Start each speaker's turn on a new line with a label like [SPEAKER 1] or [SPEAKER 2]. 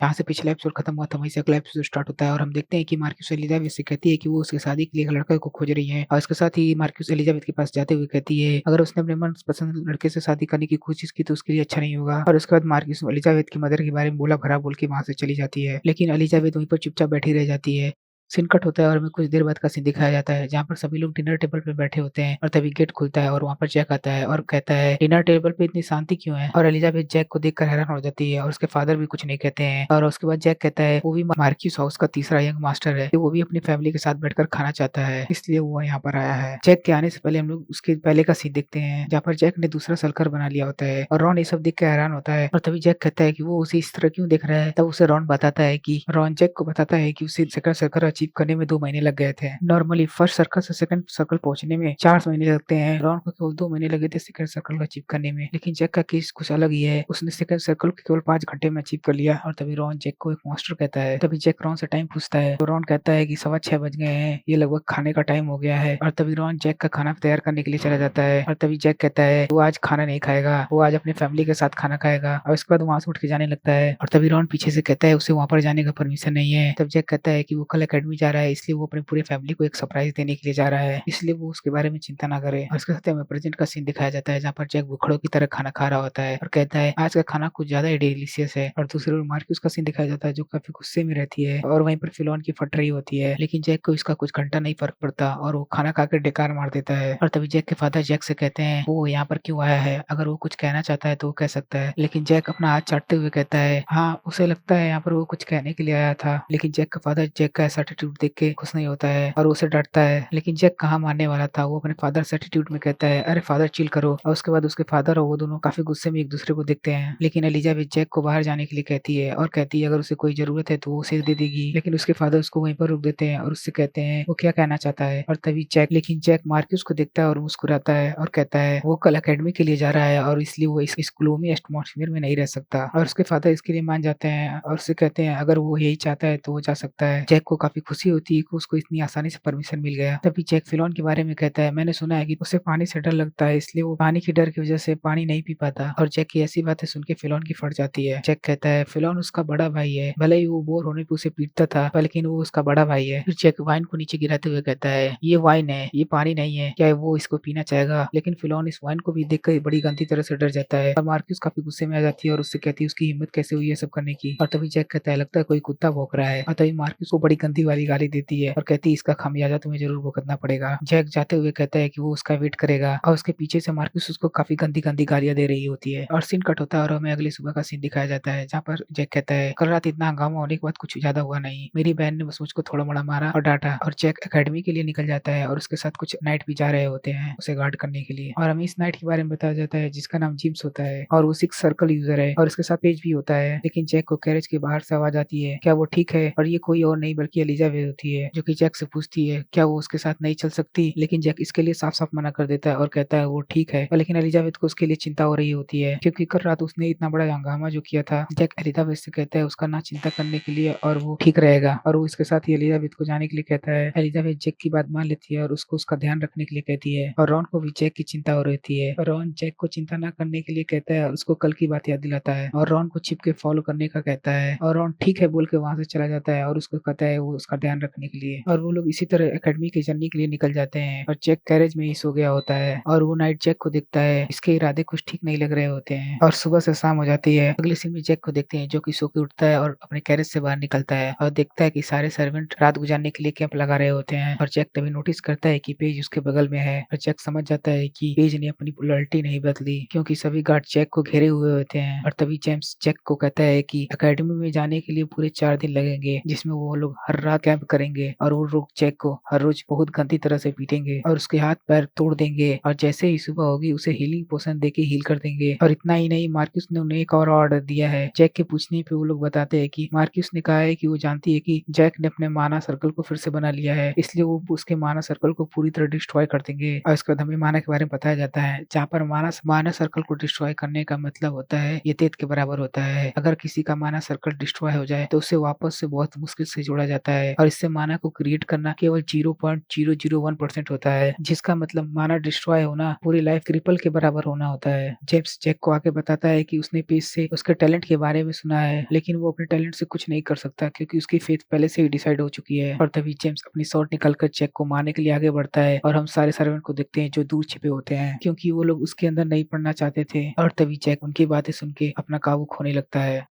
[SPEAKER 1] जहाँ से पिछला एपिसोड खत्म हुआ था वहीं से अगला एपिसोड स्टार्ट होता है और हम देखते हैं कि मार्क्यूस एलिज़ाबेथ से कहती है कि वो उसकी शादी के लिए एक लड़के को खोज रही है और इसके साथ ही मार्क्यूस एलिज़ाबेथ के पास जाते हुए कहती है अगर उसने अपने मनपसंद लड़के से शादी करने की कोशिश की तो उसके लिए अच्छा नहीं होगा और उसके बाद मार्क्यूस एलिज़ाबेथ की मदर के बारे में बोला भला बोल के वहाँ से चली जाती है। लेकिन एलिज़ाबेथ वहीं पर चुपचाप बैठी रह जाती है। सीन कट होता है और हमें कुछ देर बाद का सीन दिखाया जाता है जहाँ पर सभी लोग डिनर टेबल पे बैठे होते हैं और तभी गेट खुलता है और वहाँ पर जैक आता है और कहता है डिनर टेबल पे इतनी शांति क्यों है। और एलिज़ाबेथ जैक को देखकर हैरान हो जाती है और उसके फादर भी कुछ नहीं कहते हैं और उसके बाद जैक कहता है वो भी मार्क्यूस हाउस का तीसरा यंग मास्टर है, वो भी अपनी फैमिली के साथ बैठकर खाना चाहता है इसलिए वो यहाँ पर आया है। जैक के आने से पहले हम लोग उसके पहले का सीन देखते हैं जहाँ पर जैक ने दूसरा सर्कल बना लिया होता है और रॉन ये सब देख के हैरान होता है और तभी जैक कहता है कि वो उसे इस तरह क्यों देख रहा है। तब उसे रॉन बताता है कि रॉन जैक को बताता है कि उसे सेकंड सर्कल अचीव करने में 2 महीने लग गए थे। नॉर्मली फर्स्ट सर्कल से सेकंड सर्कल पहुंचने में 4 महीने लगते हैं, रॉन को केवल 2 महीने लगे थे सेकंड सर्कल को अचीव करने में। लेकिन जैक का केस कुछ अलग ही है, उसने सेकंड सर्कल को केवल 5 घंटे में अचीव कर लिया। और तभी रॉन जैक को एक मॉन्स्टर कहता है। तभी जैक रॉन से टाइम पूछता है तो रॉन कहता है कि 6:15 बज गए हैं, ये लगभग खाने का टाइम हो गया है। और तभी रॉन जैक का खाना तैयार करने के लिए चला जाता है और तभी जैक कहता है वो आज खाना नहीं खाएगा, वो आज अपनी फैमिली के साथ खाना खाएगा। और उसके बाद वहां से उठ के जाने लगता है और तभी रॉन पीछे से कहता है उसे वहां पर जाने का परमिशन नहीं है। तब जैक कहता है कि वो कल अकेडमी जा रहा है इसलिए वो अपनी पूरी फैमिली को एक सरप्राइज देने के लिए जा रहा है, इसलिए वो उसके बारे में चिंता ना करे। और उसके साथ हमें प्रेजेंट का सीन दिखाया जाता है जहाँ पर जैक भूखड़ों की तरह खाना खा रहा होता है और कहता है आज का खाना कुछ ज्यादा ही डिलीशियस है। और दूसरी ओर मार्क्यूस का सीन दिखाया जाता है जो काफी गुस्से में रहती है और वहीं पर फिलॉन की फट रही होती है, लेकिन जैक को इसका कुछ घंटा नहीं फर्क पड़ता और वो खाना खाकर डेकार मार देता है। और तभी जैक के फादर जैक से कहते हैं वो यहाँ पर क्यों आया है, अगर वो कुछ कहना चाहता है तो वो कह सकता है। लेकिन जैक अपना हाथ चाटते हुए कहता है हाँ उसे लगता है यहाँ पर वो कुछ कहने के लिए आया था। लेकिन जैक का फादर जैक का ऐसा एटीट्यूड देख के खुश नहीं होता है और उसे डांटता है। लेकिन जैक कहाँ मानने वाला था, वो अपने फादर से एटीट्यूड में कहता है अरे फादर चिल करो। और उसके बाद उसके फादर और वो दोनों काफी गुस्से में एक दूसरे को देखते हैं। लेकिन एलिजाबेथ जैक को बाहर जाने के लिए कहती है और कहती है अगर उसे कोई जरूरत है तो वो उसे दे देगी। लेकिन उसके फादर उसको वहीं पर रोक देते हैं और उससे कहते हैं वो क्या कहना चाहता है। और तभी जैक मार्क्यूस को देखता है और मुस्कुराता है और कहता है वो कल अकेडमी के लिए जा रहा है और इसलिए वो इस ग्लोमी एटमॉस्फेयर में नहीं रह सकता। और उसके फादर इसके लिए मान जाते हैं और उससे कहते हैं अगर वो यही चाहता है तो वो जा सकता है। जैक को काफी खुशी होती है कि उसको इतनी आसानी से परमिशन मिल गया। तभी जैक फिलॉन के बारे में कहता है मैंने सुना है कि उसे पानी से डर लगता है इसलिए वो पानी की डर की वजह से पानी नहीं पी पाता। और जैक की ऐसी बातें सुन के फिलॉन की फट जाती है। जैक कहता है फिलॉन उसका बड़ा भाई है, भले ही वो बोर होने पे उसे पीटता था पर लेकिन वो उसका बड़ा भाई है। फिर जैक वाइन को नीचे गिराते हुए कहता है ये वाइन है, ये पानी नहीं है, क्या वो इसको पीना चाहेगा। लेकिन फिलॉन इस वाइन को भी देखकर बड़ी गंदी तरह से डर जाता है और मार्क्यूस काफी गुस्से में आ जाती है और उससे कहती है उसकी हिम्मत कैसे हुई है सब करने की। और तभी जैक कहता है लगता है कोई कुत्ता भौंक रहा है। और तभी मार्क्यूस को बड़ी गंदी वाली गाली देती है और कहती है इसका खामियाजा तुम्हें जरूर भुगतना पड़ेगा। जैक जाते हुए कहता है कि वो उसका वेट करेगा और उसके पीछे से मार्क्यूस उसको काफी गंदी गंदी गालियां दे रही होती है। और सीन कट होता है और हमें अगली सुबह का सीन दिखाया जाता है जहाँ पर जैक कहता है कल रात इतना हंगामा होने के बाद कुछ ज्यादा हुआ नहीं, मेरी बहन ने बस मुझको थोड़ा मोड़ा मारा और डांटा। और जैक एकेडमी के लिए निकल जाता है और उसके साथ कुछ नाइट भी जा रहे होते हैं उसे गार्ड करने के लिए। और हमें इस नाइट के बारे में बताया जाता है जिसका नाम जिम्स होता है और वो 6 सर्कल यूजर है और इसके साथ पेज भी होता है। लेकिन जैक को कैरेज के बाहर से आवाज आती है क्या वो ठीक है, और ये कोई और नहीं बल्कि एलिजाबेथ होती है जो कि जैक से पूछती है क्या वो उसके साथ नहीं चल सकती। लेकिन जैक इसके लिए साफ साफ मना कर देता है और कहता है वो ठीक है। लेकिन एलिजाबेथ को उसके लिए चिंता हो रही होती है क्योंकि कल रात उसने इतना बड़ा हंगामा जो किया था। जैक एलिजाबेथ से कहता है उसका ना चिंता करने के लिए और वो ठीक रहेगा और वो इसके साथ ही एलिजाबेथ को जाने के लिए कहता है। एलिजाबेथ जैक की बात मान लेती है और उसको उसका ध्यान रखने के लिए कहती है और रॉन को भी जैक की चिंता हो रही है। रॉन जैक को चिंता ना करने के लिए कहता है और उसको कल की बात याद दिलाता है और रॉन को छिप के फॉलो करने का कहता है और रॉन ठीक है बोल के वहां से चला जाता है और उसको कहता है वो उसका ध्यान रखने के लिए। और वो लोग इसी तरह एकेडमी की जर्नी के लिए निकल जाते हैं और जैक कैरेज में ही सो गया होता है और वो नाइट जैक को देखता है, इसके इरादे कुछ ठीक नहीं लग रहे होते हैं। और सुबह से शाम हो जाती है। अगले सीन में जैक को देखते हैं जो कि सो के उठता है और अपने कैरेज से बाहर निकलता है और देखता है कि सारे सर्वेंट रात गुजारने के लिए कैंप लगा रहे होते हैं। और जैक तभी नोटिस करता है कि पेज उसके बगल में है और जैक समझ जाता है कि पेज ने अपनी लॉयल्टी नहीं बदली क्योंकि सभी गार्ड जैक को घेरे हुए होते हैं। और तभी जेम्स जैक को कहता है कि एकेडमी में जाने के लिए पूरे 4 दिन लगेंगे जिसमें वो लोग हर रात कैंप करेंगे और वो लोग जैक को हर रोज बहुत गंदी तरह से पीटेंगे और उसके हाथ पैर तोड़ देंगे और जैसे ही सुबह होगी उसे हीलिंग पोशन देके हील कर देंगे। और इतना ही नहीं, मार्क्यूस ने उन्हें एक और ऑर्डर दिया है। जैक के पूछने पे वो लोग बताते हैं कि मार्क्यूस ने कहा है कि वो जानती है कि जैक ने अपने माना सर्कल को फिर से बना लिया है इसलिए वो उसके माना सर्कल को पूरी तरह डिस्ट्रॉय कर देंगे। और इसके बाद हमें माना के बारे में बताया जाता है जहाँ पर माना सर्कल को डिस्ट्रॉय करने का मतलब होता है ये तेत के बराबर होता है। अगर किसी का माना सर्कल डिस्ट्रॉय हो जाए तो उसे वापस से बहुत मुश्किल से जोड़ा जाता है। है और इससे माना को क्रिएट करना केवल 0.001% होता है, जिसका मतलब माना डिस्ट्रॉय होना पूरी लाइफ क्रिपल के बराबर होना होता है। जेम्स जैक को आके बताता है कि उसने पेज से उसके टैलेंट के बारे में सुना है, लेकिन वो अपने टैलेंट से कुछ नहीं कर सकता क्योंकि उसकी फेथ पहले से ही डिसाइड हो चुकी है। और तभी जेम्स अपनी स्वॉर्ड निकालकर जैक को मारने के लिए आगे बढ़ता है और हम सारे सर्वेंट को देखते हैं जो दूर छिपे होते हैं क्योंकि वो लोग उसके अंदर नहीं पड़ना चाहते थे। और तभी जैक उनकी बातें सुन के अपना काबू खोने लगता है।